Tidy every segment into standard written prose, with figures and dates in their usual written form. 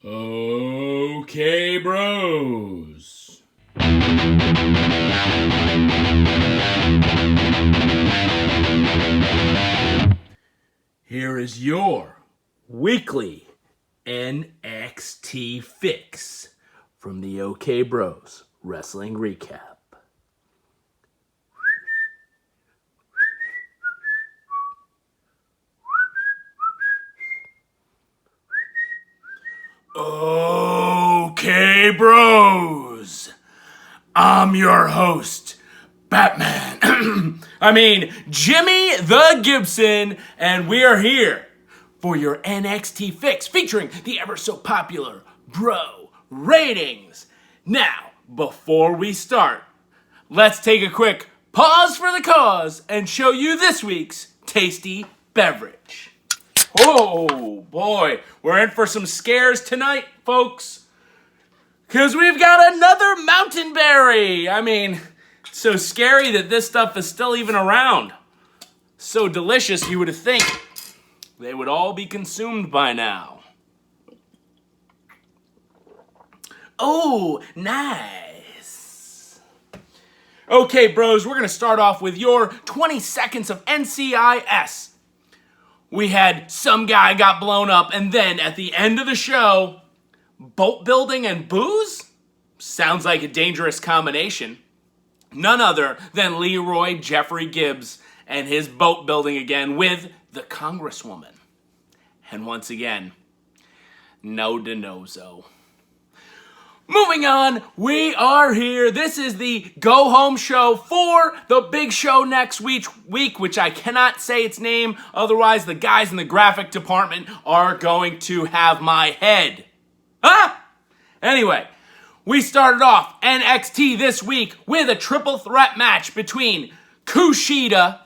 Okay, bros. Here is your weekly NXT Fix from the OK Bros Wrestling Recap. Okay, bros. I'm your host, Batman. Jimmy the Gibson, and we are here for your NXT Fix featuring the ever so popular Bro Ratings. Now, before we start, let's take a quick pause for the cause and show you this week's tasty beverage. Oh boy, we're in for some scares tonight, folks. Because we've got another mountain berry. It's so scary that this stuff is still even around. So delicious, you would think they would all be consumed by now. Oh, nice. Okay, bros, we're going to start off with your 20 seconds of NCIS. We had some guy got blown up, and then at the end of the show, boat building and booze? Sounds like a dangerous combination. None other than Leroy Jeffrey Gibbs and his boat building again with the Congresswoman. And once again, no Donoso. Moving on, we are here. This is the go-home show for the big show next week, which I cannot say its name, otherwise the guys in the graphic department are going to have my head. Anyway, we started off NXT this week with a triple threat match between Kushida,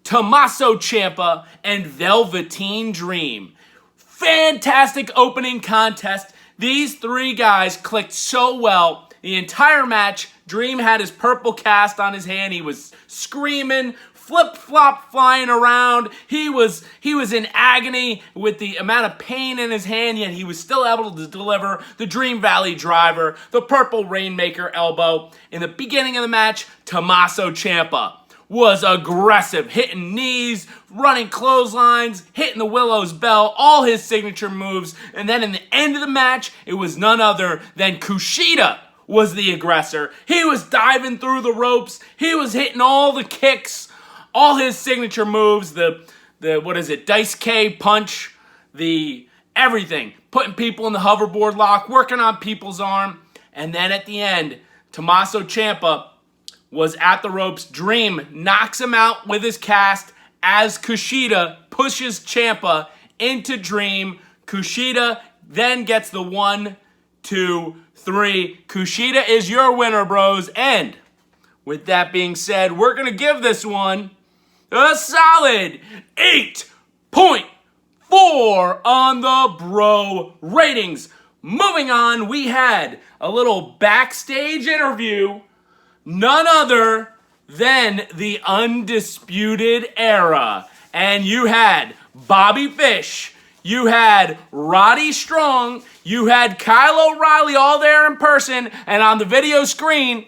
Tomasso Ciampa, and Velveteen Dream. Fantastic opening contest. These three guys clicked so well. The entire match, Dream had his purple cast on his hand. He was screaming, flip-flop flying around. He was in agony with the amount of pain in his hand, yet he was still able to deliver the Dream Valley Driver, the Purple Rainmaker elbow. In the beginning of the match, Tomasso Ciampa was aggressive, hitting knees, running clotheslines, hitting the Willow's Bell, all his signature moves. And then in the end of the match, it was none other than Kushida was the aggressor. He was diving through the ropes. He was hitting all the kicks, all his signature moves, the Dice K punch, the everything. Putting people in the hoverboard lock, working on people's arm. And then at the end, Tomasso Ciampa was at the ropes. Dream knocks him out with his cast as Kushida pushes Ciampa into Dream. Kushida then gets the 1, 2, 3. Kushida is your winner, bros. And with that being said, we're going to give this one a solid 8.4 on the Bro Ratings. Moving on, we had a little backstage interview. None other than the Undisputed Era. And you had Bobby Fish, you had Roddy Strong, you had Kyle O'Reilly all there in person, and on the video screen,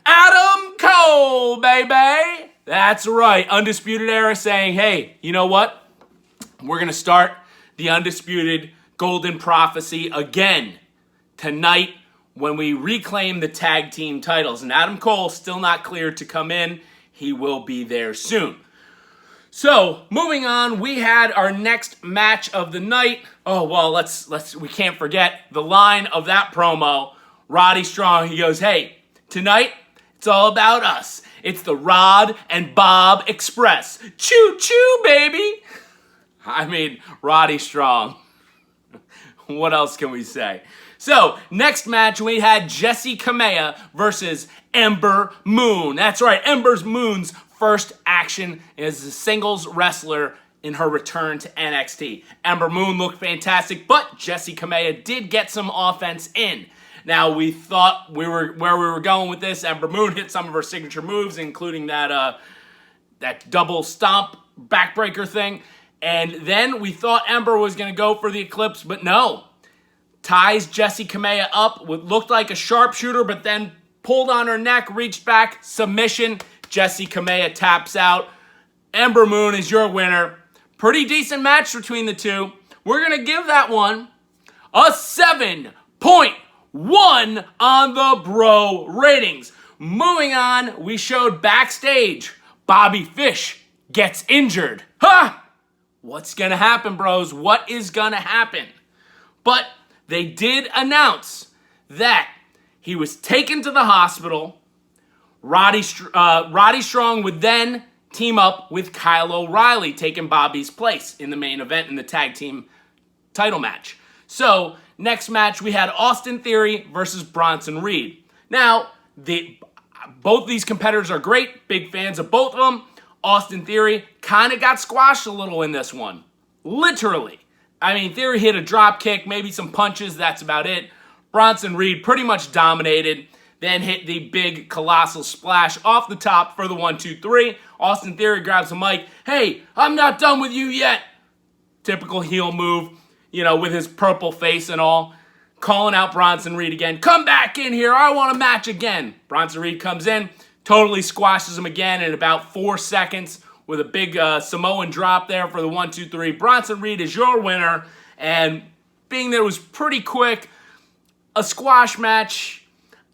Adam Cole, baby. That's right, Undisputed Era saying, hey, you know what? We're going to start the Undisputed Golden Prophecy again tonight when we reclaim the tag team titles. And Adam Cole still not cleared to come in. He will be there soon. So, moving on, we had our next match of the night. Oh, well, we can't forget the line of that promo. Roddy Strong, he goes, hey, tonight, it's all about us. It's the Rod and Bob Express. Choo-choo, baby. Roddy Strong. What else can we say? So, next match, we had Jessi Kamea versus Ember Moon. That's right, Ember Moon's first action as a singles wrestler in her return to NXT. Ember Moon looked fantastic, but Jessi Kamea did get some offense in. Now, we thought where we were going with this. Ember Moon hit some of her signature moves, including that double stomp backbreaker thing. And then we thought Ember was going to go for the Eclipse, but no. ties Jessi Kamea up, what looked like a sharpshooter, but then pulled on her neck, reached back, submission. Jessi Kamea taps out. Ember Moon is your winner. Pretty decent match between the two. We're going to give that one a 7.1 on the bro ratings. Moving on, we showed backstage. Bobby Fish gets injured. Ha! What's going to happen, bros? What is going to happen? But they did announce that he was taken to the hospital. Roddy Strong would then team up with Kyle O'Reilly, taking Bobby's place in the main event in the tag team title match. So, next match, we had Austin Theory versus Bronson Reed. Now, both these competitors are great. Big fans of both of them. Austin Theory kind of got squashed a little in this one. Literally. I mean, Theory hit a drop kick, maybe some punches, that's about it. Bronson Reed pretty much dominated, then hit the big colossal splash off the top for the 1-2-3. Austin Theory grabs the mic. Hey, I'm not done with you yet. Typical heel move, you know, with his purple face and all. Calling out Bronson Reed again. Come back in here. I want a match again. Bronson Reed comes in, totally squashes him again in about 4 seconds with a big Samoan drop there for the 1-2-3. Bronson Reed is your winner. And being that it was pretty quick, a squash match,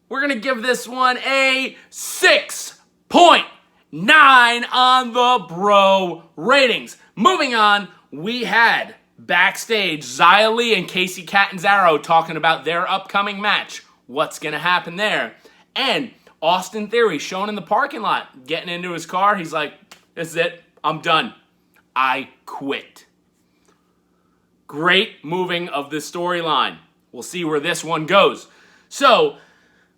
we're going to give this one a 6.9 on the bro ratings. Moving on, we had backstage Xia Li and Kacy Catanzaro talking about their upcoming match. What's going to happen there? And Austin Theory shown in the parking lot, getting into his car. He's like, this is it. I'm done. I quit. Great moving of the storyline. We'll see where this one goes. So,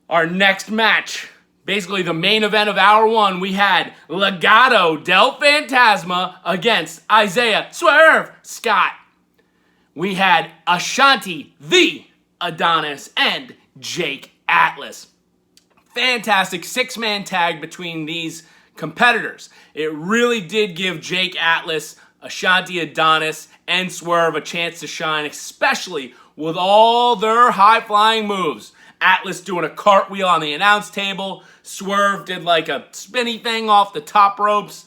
our next match, basically the main event of hour one, we had Legado del Phantasma against Isaiah Swerve Scott. We had Ashanti, the Adonis, and Jake Atlas. Fantastic six-man tag between these competitors. It really did give Jake Atlas, Ashanti, Adonis, and Swerve a chance to shine, especially with all their high-flying moves. Atlas doing a cartwheel on the announce table. Swerve did like a spinny thing off the top ropes.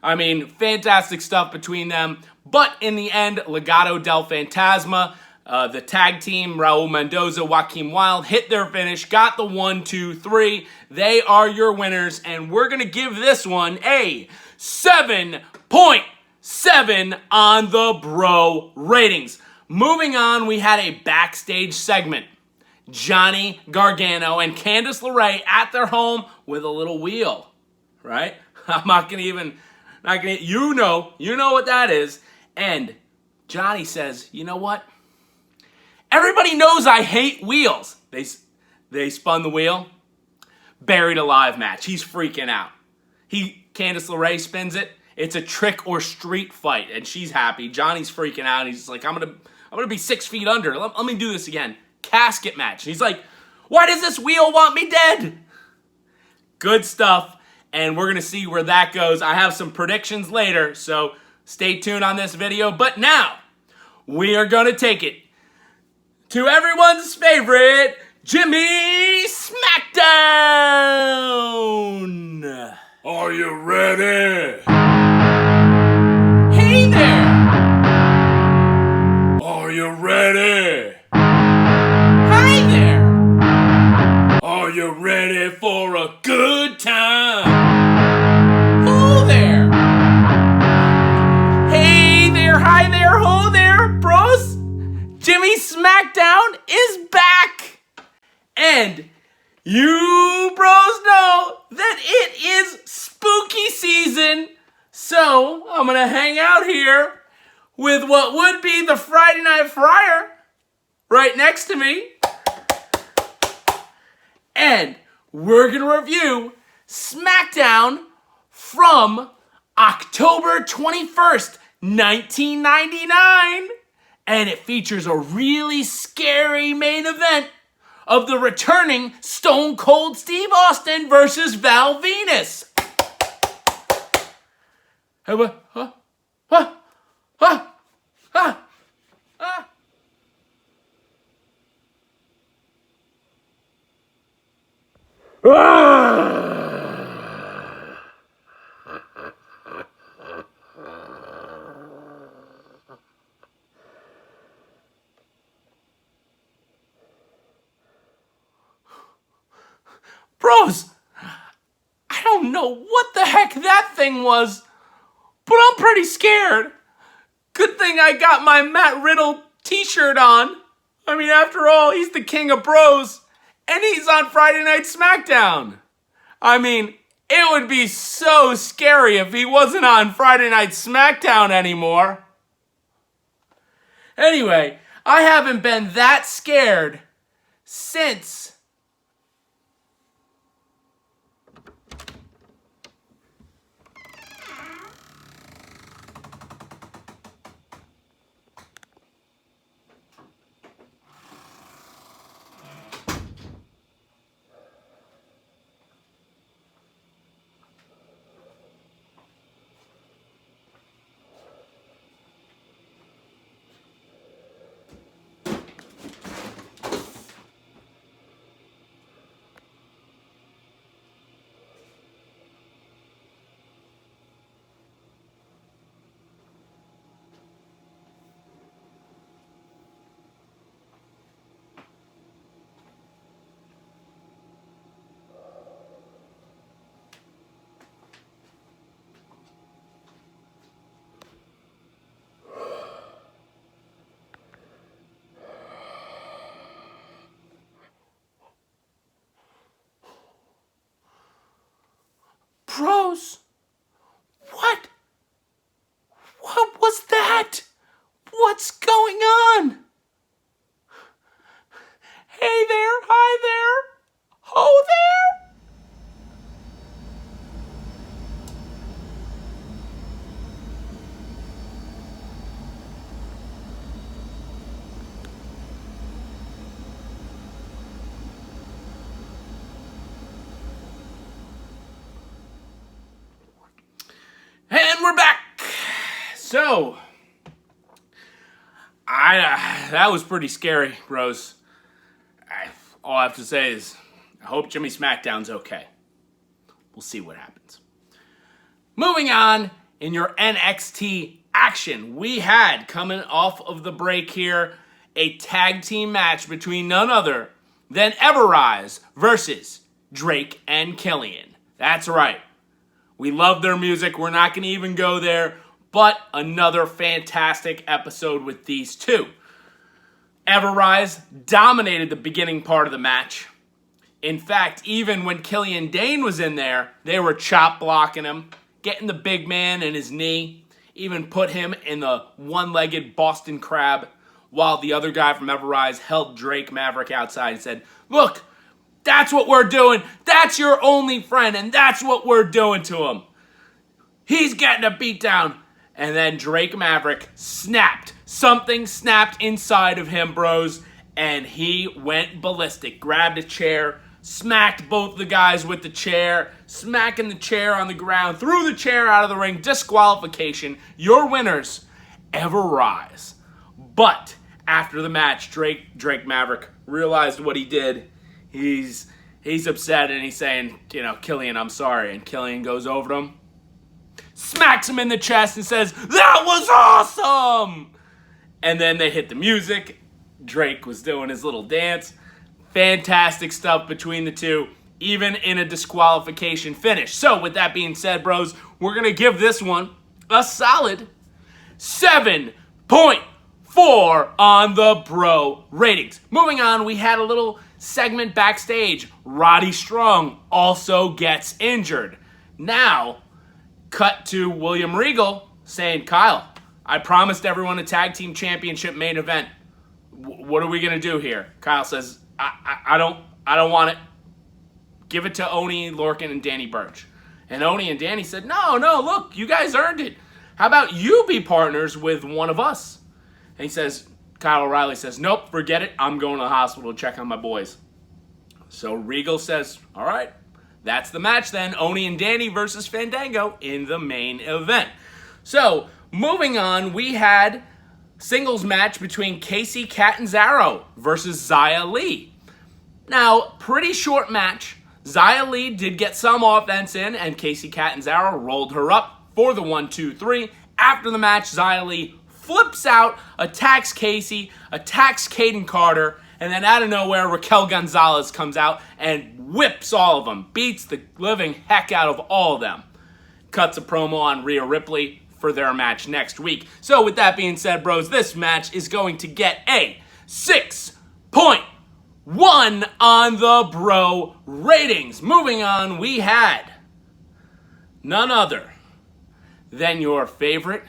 I mean, fantastic stuff between them. But in the end, Legado del Phantasma, the tag team, Raul Mendoza, Joaquin Wilde, hit their finish, got the 1-2-3. They are your winners, and we're going to give this one a 7.7 on the bro ratings. Moving on, we had a backstage segment. Johnny Gargano and Candice LeRae at their home with a little wheel, right? I'm not gonna, you know what that is. And Johnny says, you know what? Everybody knows I hate wheels. They spun the wheel. Buried alive match. He's freaking out. Candice LeRae spins it. It's a trick or street fight, and she's happy. Johnny's freaking out. He's like, I'm gonna be 6 feet under. Let me do this again. Casket match. And he's like, why does this wheel want me dead? Good stuff. And we're going to see where that goes. I have some predictions later, so stay tuned on this video. But now, we are going to take it to everyone's favorite, Jimmy Smackdown. Are you ready? Hey there. Are you ready? Hi there. Are you ready for a good time? Ho there. Hey there, hi there, ho there, bros. Jimmy Smackdown is back. And you bros know that it is spooky season. So I'm going to hang out here with what would be the Friday Night Fryer right next to me. And we're going to review Smackdown from October 21st, 1999. And it features a really scary main event of the returning Stone Cold Steve Austin versus Val Venus. Hey, what? Bros, I don't know what the heck that thing was, but I'm pretty scared. Good thing I got my Matt Riddle t-shirt on. I mean, after all, he's the king of bros, and he's on Friday Night Smackdown. I mean, it would be so scary if he wasn't on Friday Night Smackdown anymore. Anyway, I haven't been that scared since... Bros, what? What was that? What's going on? Hey there, hi there, ho there. And we're back. So, that was pretty scary, bros. All I have to say is, I hope Jimmy Smackdown's okay. We'll see what happens. Moving on, in your NXT action, we had, coming off of the break here, a tag team match between none other than Everrise versus Drake and Killian. That's right. We love their music. We're not going to even go there. But another fantastic episode with these two. Everrise dominated the beginning part of the match. In fact, even when Killian Dain was in there, they were chop blocking him, getting the big man in his knee, even put him in the one-legged Boston Crab, while the other guy from Everrise held Drake Maverick outside and said, "Look, that's what we're doing. That's your only friend, and that's what we're doing to him. He's getting a beatdown." And then Drake Maverick snapped. Something snapped inside of him, bros, and he went ballistic. Grabbed a chair, smacked both the guys with the chair, smacking the chair on the ground, threw the chair out of the ring, disqualification. Your winners, Everrise. But after the match, Drake Maverick realized what he did. He's upset and he's saying, "Killian, I'm sorry." And Killian goes over to him, smacks him in the chest and says, "That was awesome!" And then they hit the music. Drake was doing his little dance. Fantastic stuff between the two, even in a disqualification finish. So with that being said, bros, we're going to give this one a solid 7.4 on the bro ratings. Moving on, we had a little segment backstage. Roddy Strong also gets injured. Now, cut to William Regal saying, "Kyle, I promised everyone a tag team championship main event. What are we going to do here?" Kyle says, I don't want it. Give it to Oney, Lorcan, and Danny Birch. And Oney and Danny said, no, look, you guys earned it. How about you be partners with one of us? And he says, Kyle O'Reilly says, "Nope, forget it. I'm going to the hospital to check on my boys." So Regal says, all right, that's the match then. Oney and Danny versus Fandango in the main event. So, moving on, we had singles match between Kacy Catanzaro versus Xia Li. Now, pretty short match. Xia Li did get some offense in, and Kacy Catanzaro rolled her up for the 1-2-3. After the match, Xia Li flips out, attacks Kacy, attacks Kayden Carter, and then out of nowhere, Raquel Gonzalez comes out and whips all of them, beats the living heck out of all of them. Cuts a promo on Rhea Ripley for their match next week. So with that being said, bros, this match is going to get a 6.1 on the bro ratings. Moving on, we had none other than your favorite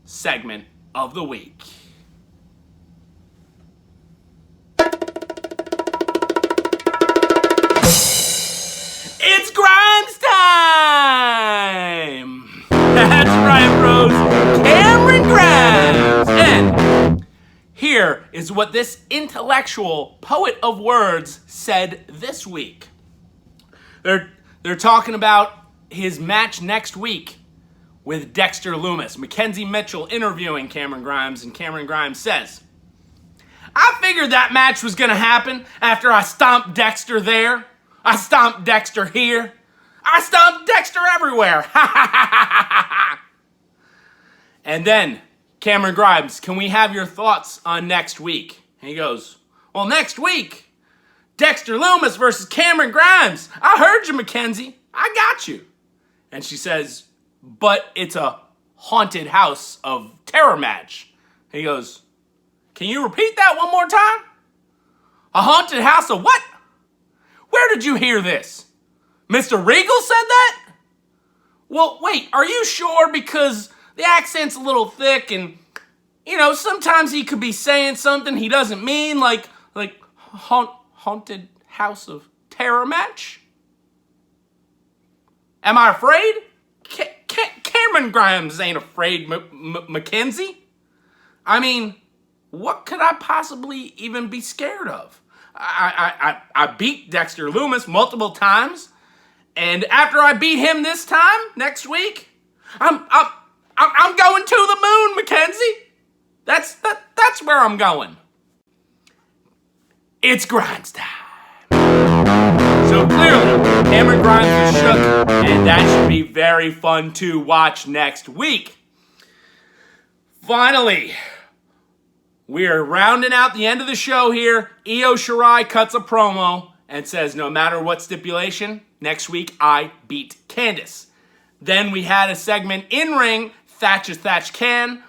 segment of the week. It's Grimes time! That's right, bros. Cameron Grimes! And here is what this intellectual poet of words said this week. They're talking about his match next week with Dexter Lumis. Mackenzie Mitchell interviewing Cameron Grimes, and Cameron Grimes says, I figured that match was going to happen after I stomped Dexter there. I stomped Dexter here. I stomped Dexter everywhere. And then, Cameron Grimes, can we have your thoughts on next week? And he goes, well, next week, Dexter Lumis versus Cameron Grimes. I heard you, Mackenzie. I got you. And she says, but it's a haunted house of terror match. He goes, can you repeat that one more time? A haunted house of what? Where did you hear this? Mr. Regal said that? Well, wait, are you sure? Because the accent's a little thick and, you know, sometimes he could be saying something he doesn't mean, like haunted house of terror match? Am I afraid? Cameron Grimes ain't afraid, Mackenzie. I mean, what could I possibly even be scared of? I beat Dexter Lumis multiple times, and after I beat him this time next week, I'm going to the moon, Mackenzie. That's where I'm going. It's Grimes time. So clearly, Cameron Grimes is shook, and that should be very fun to watch next week. Finally, we're rounding out the end of the show here. Io Shirai cuts a promo and says, no matter what stipulation, next week I beat Candice. Then we had a segment in ring, Thatch as Thatch Can,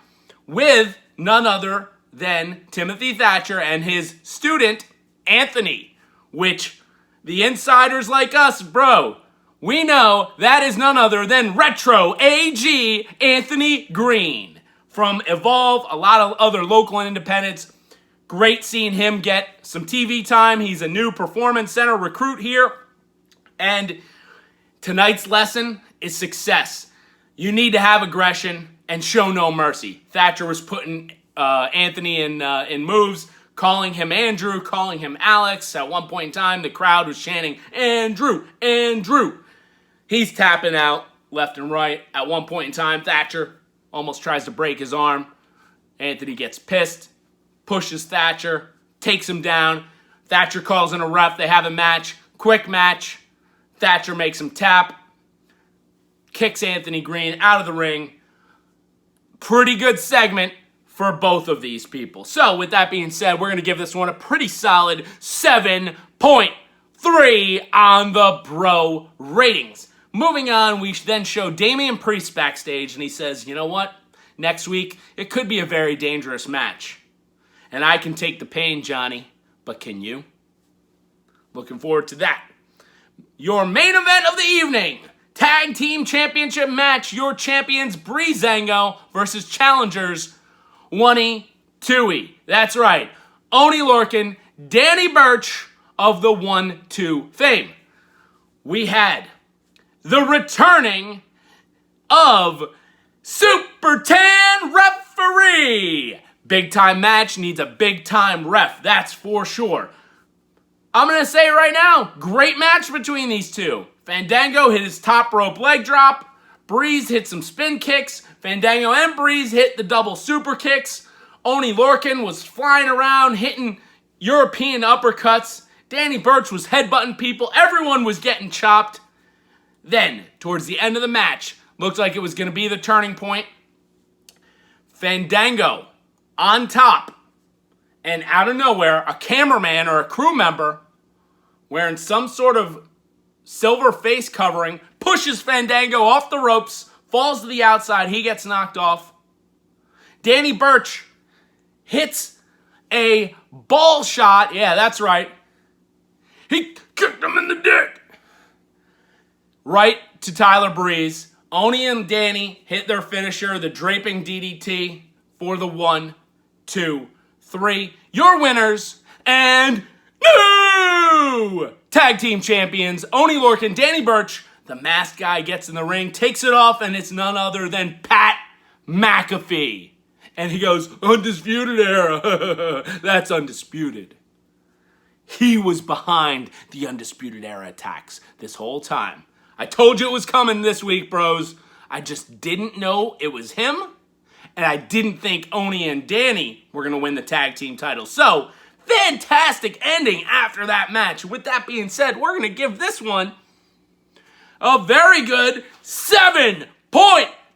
with none other than Timothy Thatcher and his student, Anthony, which the insiders like us, bro, we know that is none other than Retro AG Anthony Greene. From Evolve, a lot of other local independents. Great seeing him get some TV time. He's a new Performance Center recruit here. And tonight's lesson is success. You need to have aggression and show no mercy. Thatcher was putting Anthony in moves, calling him Andrew, calling him Alex. At one point in time, the crowd was chanting, Andrew, Andrew. He's tapping out left and right. At one point in time, Thatcher almost tries to break his arm. Anthony gets pissed, pushes Thatcher, takes him down. Thatcher calls in a ref. They have a match, quick match. Thatcher makes him tap, kicks Anthony Greene out of the ring. Pretty good segment for both of these people. So with that being said, we're going to give this one a pretty solid 7.3 on the bro ratings. Moving on, we then show Damian Priest backstage, and he says, you know what? Next week, it could be a very dangerous match. And I can take the pain, Johnny, but can you? Looking forward to that. Your main event of the evening, Tag Team Championship match, your champions Breezango versus challengers Oney, Tui. That's right, Oney Lorcan, Danny Birch of the 1-2 fame. We had the returning of Super Tan Referee. Big time match needs a big time ref, that's for sure. I'm going to say it right now, great match between these two. Fandango hit his top rope leg drop. Breeze hit some spin kicks. Fandango and Breeze hit the double super kicks. Oney Lorcan was flying around hitting European uppercuts Danny Birch was headbutting people. Everyone was getting chopped. Then, towards the end of the match, looked like it was going to be the turning point. Fandango on top. And out of nowhere, a cameraman or a crew member wearing some sort of silver face covering pushes Fandango off the ropes, falls to the outside. He gets knocked off. Danny Birch hits a ball shot. Yeah, that's right. He kicked him in the dick. Right to Tyler Breeze. Oney and Danny hit their finisher, the draping DDT, for the 1, 2, 3. Your winners and new tag team champions, Oney Lorcan, Danny Birch. The masked guy gets in the ring, takes it off, and it's none other than Pat McAfee. And he goes, Undisputed Era. That's undisputed. He was behind the Undisputed Era attacks this whole time. I told you it was coming this week, bros. I just didn't know it was him. And I didn't think Oney and Danny were going to win the tag team titles. So, fantastic ending after that match. With that being said, we're going to give this one a very good 7.9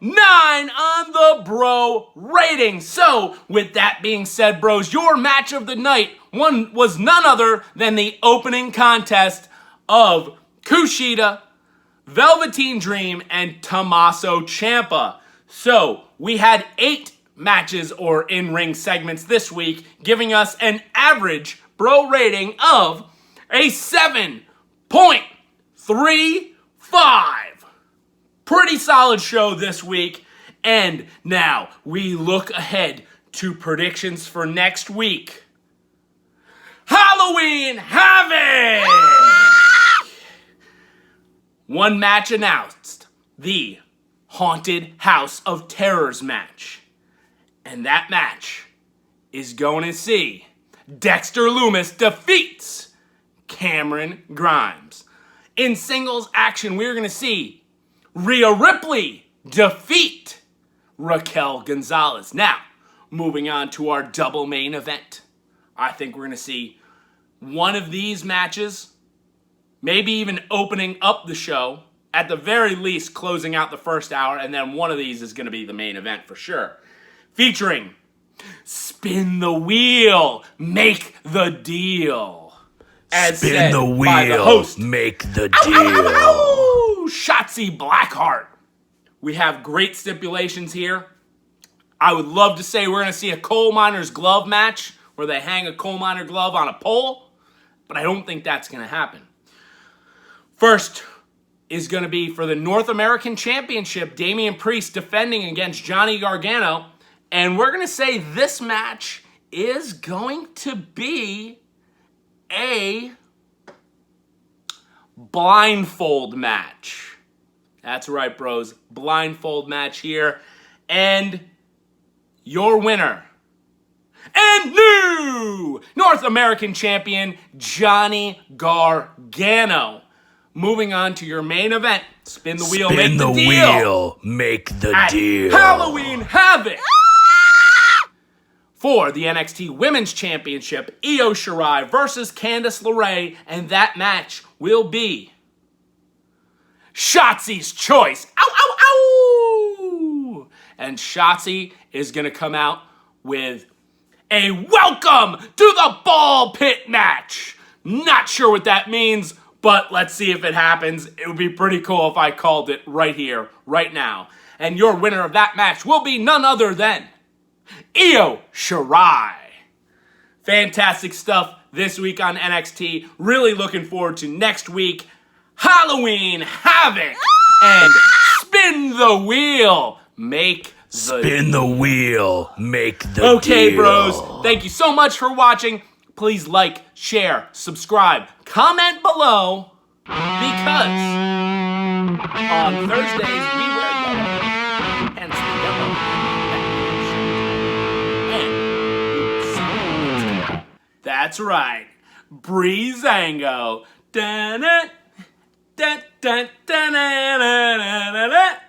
on the bro rating. So, with that being said, bros, your match of the night was none other than the opening contest of Kushida, Velveteen Dream, and Tomasso Ciampa. So, we had 8 matches or in-ring segments this week, giving us an average bro rating of a 7.35. Pretty solid show this week. And now we look ahead to predictions for next week. Halloween Havoc! One match announced. The Haunted House of Terrors match. And that match is going to see Dexter Lumis defeats Cameron Grimes. In singles action, we're going to see Rhea Ripley defeat Raquel Gonzalez. Now, moving on to our double main event. I think we're going to see one of these matches, maybe even opening up the show, at the very least closing out the first hour, and then one of these is going to be the main event for sure. Featuring Spin the Wheel, Make the Deal. As Spin said the wheel, by the host, make the ow, deal. ow, ow, ow, Shotzi Blackheart. We have great stipulations here. I would love to say we're going to see a coal miner's glove match where they hang a coal miner glove on a pole, but I don't think that's going to happen. First is going to be for the North American Championship, Damian Priest defending against Johnny Gargano. And we're going to say this match is going to be a blindfold match. That's right, bros. Blindfold match here. And your winner and new North American Champion, Johnny Gargano. Moving on to your main event. Spin the wheel, make the deal. Spin the wheel, make the deal. Halloween Havoc. For the NXT Women's Championship, Io Shirai versus Candice LeRae. And that match will be Shotzi's choice. Ow, ow, ow! And Shotzi is going to come out with a welcome to the ball pit match. Not sure what that means, but let's see if it happens. It would be pretty cool if I called it right here, right now. And your winner of that match will be none other than Io Shirai. Fantastic stuff this week on NXT. Really looking forward to next week. Halloween Havoc. And Spin the Wheel. Spin the wheel, make the deal. Okay, bros. Thank you so much for watching. Please like, share, subscribe, comment below, because on Thursdays we wear yellow, hence the yellow. And that's right, Breezango. Da-na, da-da-da-na-na-na-na-na.